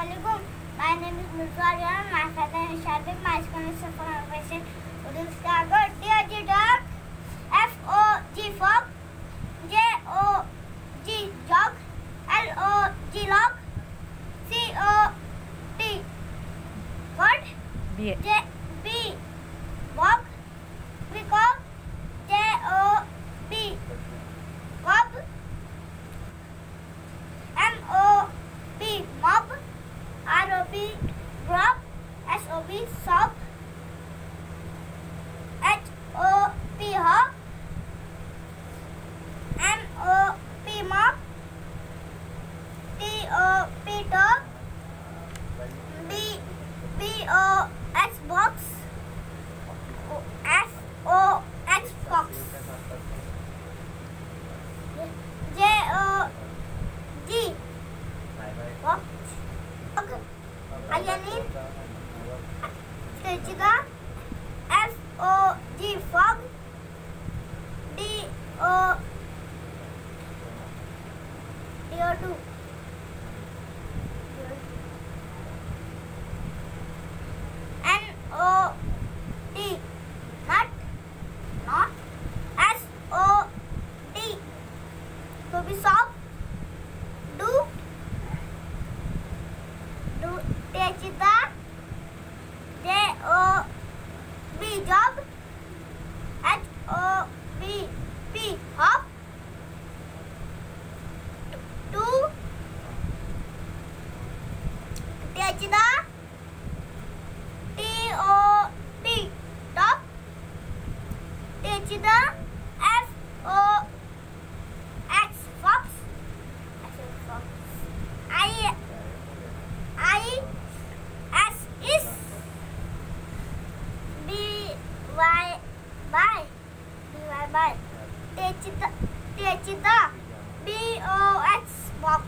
Assalamualaikum. My name is Mirza. My father is Sharvik. My school is Suffa. Urdu akot. D dog. F-O-G fog. J-O-G jog. L-O-G log. C-O-T god. B bog. Peacock. J-O-B cob. M-O-B mob. R-O-B grub. S-O-B sob. H-O-P hop. M-O-P mop. T-O-P top. B-O-X box. F-O-X fox. J-O-G watch. Ironing. Std1. F-O-G fog. D-O-2. N-O-T nut. Not. S-O-D to be soft. Do Techida. J-O-B job. H-O-B-P hop. To Techida. T-O-T top. Techida. F-O-X fox. I-S is. B-Y by. Techida. B-O-X box.